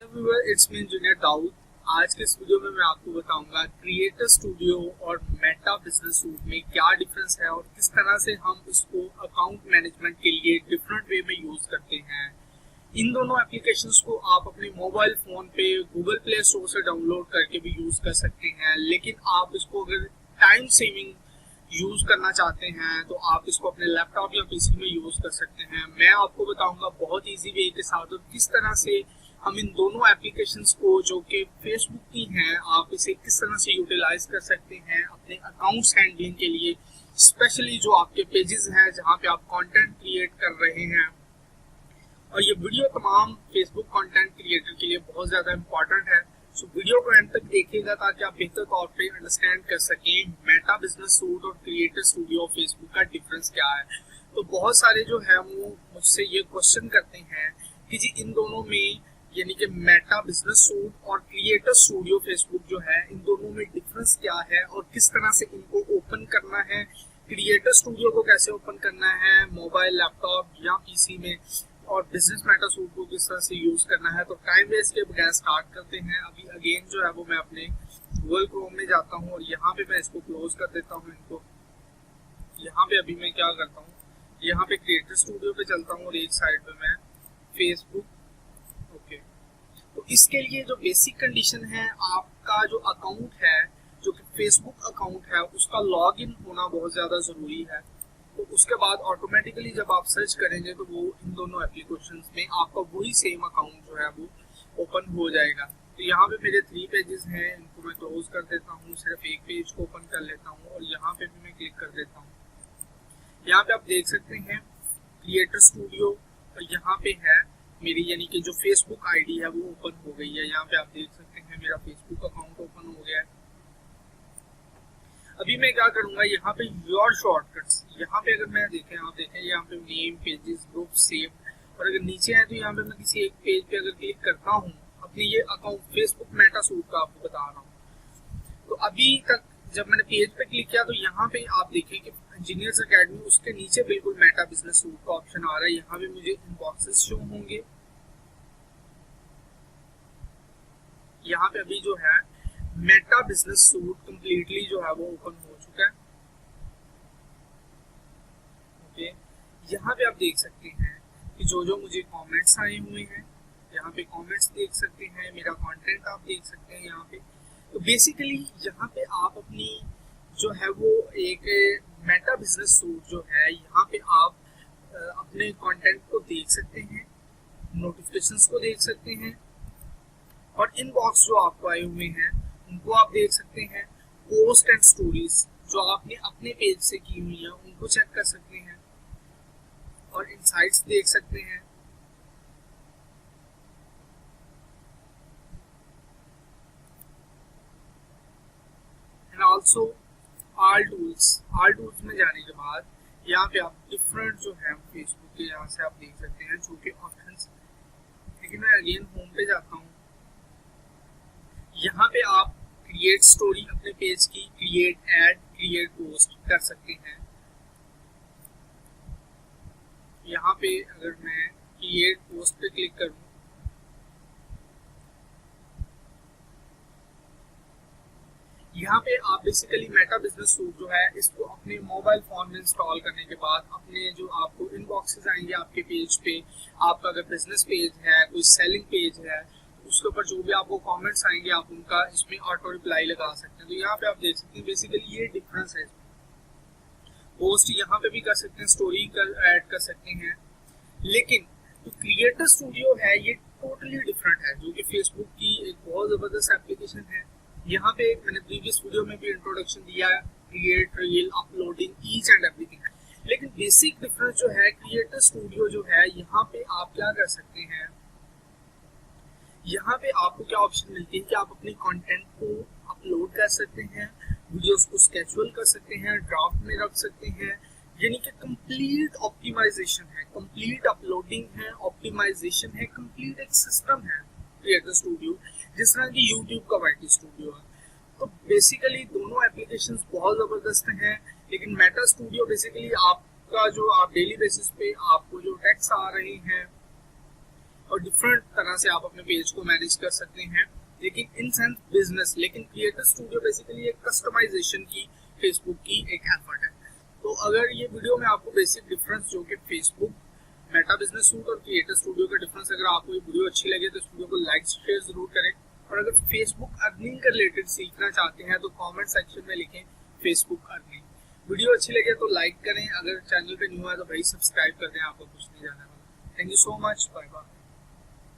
Viewer, it's me engineer Dawood. आज के इस वीडियो में मैं आपको बताऊंगा क्रिएटर स्टूडियो और मेटा बिजनेस सूट में क्या डिफरेंस है और किस तरह से हम इसको अकाउंट मैनेजमेंट के लिए डिफरेंट वे में यूज करते हैं। इन दोनों एप्लीकेशंस को आप अपने मोबाइल फोन पे गूगल प्ले स्टोर से डाउनलोड करके भी यूज कर सकते हैं, लेकिन आप इसको अगर टाइम सेविंग यूज करना चाहते हैं तो आप इसको अपने लैपटॉप या पीसी में यूज कर सकते हैं। मैं आपको बताऊंगा बहुत इजी वे के साथ और किस तरह से हम इन दोनों एप्लीकेशंस को जो कि फेसबुक की हैं, आप इसे किस तरह से यूटिलाइज कर सकते हैं अपने अकाउंट्स हैंडलिंग के लिए, स्पेशली जो आपके पेजेस हैं जहां पे आप कंटेंट क्रिएट कर रहे हैं। और ये वीडियो तमाम फेसबुक कंटेंट क्रिएटर के लिए बहुत ज्यादा इंपॉर्टेंट है, सो वीडियो को एंड तक देखिएगा ताकि आप बेहतर तौर पे अंडरस्टैंड कर सकें मेटा बिजनेस सूट और क्रिएटर स्टूडियो फेसबुक का डिफरेंस क्या है। तो बहुत सारे जो है वो मुझसे ये क्वेश्चन करते हैं कि जी इन दोनों में यानी कि मेटा बिजनेस सूट और क्रिएटर स्टूडियो फेसबुक जो है इन दोनों में डिफरेंस क्या है और किस तरह से इनको ओपन करना है। क्रिएटर स्टूडियो को कैसे ओपन करना है मोबाइल, लैपटॉप या पीसी में, और बिजनेस मेटा सूट को किस तरह से यूज करना है। तो टाइम वेस्ट के बगैर स्टार्ट करते हैं। अभी अगेन जो है वो मैं अपने गूगल क्रोम में जाता हूँ और यहाँ पे मैं इसको क्लोज कर देता हूँ। इनको यहाँ पे अभी मैं क्या करता हूँ, यहाँ पे क्रिएटर स्टूडियो पे चलता हूँ और एक साइड पे मैं फेसबुक। ओके, तो इसके लिए जो बेसिक कंडीशन है, आपका जो अकाउंट है जो कि फेसबुक अकाउंट है उसका लॉग इन होना बहुत ज्यादा जरूरी है। तो उसके बाद ऑटोमेटिकली जब आप सर्च करेंगे तो वो इन दोनों एप्लीकेशंस में आपका वही सेम अकाउंट जो है वो ओपन हो जाएगा। तो यहाँ पे मेरे 3 पेजेस हैं, इनको मैं क्लोज कर देता हूँ, सिर्फ एक पेज को ओपन कर लेता हूँ और यहाँ पे भी मैं क्लिक कर देता हूँ। यहाँ पे आप देख सकते हैं क्रिएटर स्टूडियो और यहाँ पे है मेरी यानी कि जो फेसबुक आईडी है वो ओपन हो गई है। यहाँ पे आप देख सकते हैं मेरा फेसबुक अकाउंट ओपन हो गया है। अभी मैं क्या करूंगा, यहाँ पे योर शॉर्टकट्स, यहाँ पे अगर मैं देखें, आप देखें यहाँ पे नेम, पेजेस, ग्रुप, सेव, और अगर नीचे आए तो यहाँ पे मैं किसी एक पेज पे अगर क्लिक करता हूँ, अपने ये अकाउंट फेसबुक मेटा सूट का आपको बता रहा हूँ। तो अभी तक जब मैंने पेज पे क्लिक किया तो यहाँ पे आप देखें कि इंजीनियर्स अकेडमी, उसके नीचे बिल्कुल मेटा बिजनेस सूट का ऑप्शन आ रहा है। यहाँ पे मुझे इनबॉक्सेस शो होंगे। यहाँ पे अभी जो है मेटा बिजनेस सूट कंप्लीटली जो है वो ओपन हो चुका है। ओके, यहाँ पे आप देख सकते हैं कि जो मुझे कमेंट्स आए हुए हैं, यहाँ पे कमेंट्स देख सकते हैं, मेरा कंटेंट आप देख सकते हैं यहाँ पे। तो बेसिकली यहाँ पे आप अपनी जो है वो एक मेटा बिजनेस सूट जो है, यहाँ पे आप अपने कंटेंट को देख सकते हैं, नोटिफिकेशंस को देख सकते हैं और इनबॉक्स जो आपको आए हुए हैं उनको आप देख सकते हैं। पोस्ट एंड स्टोरीज जो आपने अपने पेज से की हुई है उनको चेक कर सकते हैं और इनसाइट्स देख सकते हैं। एंड आल्सो ऑल टूल्स में जाने के बाद यहाँ पे आप डिफरेंट जो है फेसबुक के यहाँ से आप देख सकते हैं जो कि ऑप्शंस। लेकिन मैं अगेन होम पे जाता हूँ, यहाँ पे आप क्रिएट स्टोरी अपने पेज की, क्रिएट एड, क्रिएट पोस्ट कर सकते हैं। यहाँ पे अगर मैं क्रिएट पोस्ट पे क्लिक करूँ, यहाँ पे आप बेसिकली मेटा बिजनेस सूट जो है इसको अपने मोबाइल फोन में इंस्टॉल करने के बाद अपने जो आपको इनबॉक्सेस आएंगे आपके पेज पे, आपका अगर बिजनेस पेज है, कोई सेलिंग पेज है, उसके ऊपर जो भी आपको कमेंट्स आएंगे आप उनका इसमें ऑटो रिप्लाई लगा सकते हैं। तो यहाँ पे आप देख सकते हैं बेसिकली ये डिफरेंस है। पोस्ट यहाँ पे भी कर सकते हैं, स्टोरी ऐड कर सकते हैं, लेकिन जो क्रिएटर स्टूडियो है ये टोटली डिफरेंट है, जो कि फेसबुक की एक बहुत जबरदस्त एप्लीकेशन है। यहाँ पे मैंने प्रीवियस वीडियो में भी इंट्रोडक्शन दिया है, create, reel, uploading, each and everything. लेकिन बेसिक डिफरेंस जो है क्रिएटर स्टूडियो जो है, यहाँ पे आप क्या कर सकते हैं, यहाँ पे आपको क्या ऑप्शन मिलती है कि आप अपने कंटेंट को अपलोड कर सकते हैं, वीडियोस को स्केड्यूल कर सकते हैं, ड्राफ्ट में रख सकते हैं, यानी कि कंप्लीट ऑप्टिमाइजेशन है, कंप्लीट अपलोडिंग है, ऑप्टिमाइजेशन है, कंप्लीट एक सिस्टम है क्रिएटर स्टूडियो, जिस तरह की यूट्यूब का वाईटी स्टूडियो है। तो बेसिकली दोनों एप्लीकेशंस बहुत जबरदस्त हैं, लेकिन मेटा स्टूडियो बेसिकली आपका जो आप डेली बेसिस पे आपको जो टैक्स आ रहे हैं और डिफरेंट तरह से आप अपने पेज को मैनेज कर सकते हैं, लेकिन इन सेंस बिजनेस। लेकिन क्रिएटर स्टूडियो बेसिकली एक कस्टमाइजेशन की फेसबुक की एक एफर्ट है। तो अगर ये वीडियो में आपको बेसिक डिफरेंस जो कि फेसबुक, मेटा बिजनेस सूट और क्रिएटर स्टूडियो का डिफरेंस, अगर आपको ये वीडियो अच्छी लगे तो इस वीडियो को लाइक शेयर जरूर करें। और अगर फेसबुक अर्निंग के रिलेटेड सीखना चाहते हैं तो कमेंट सेक्शन में लिखें फेसबुक अर्निंग। वीडियो अच्छी लगे तो लाइक करें, अगर चैनल पे न्यू है तो भाई सब्सक्राइब कर दें, आपको कुछ नहीं जाना। Thank you so much, bye bye.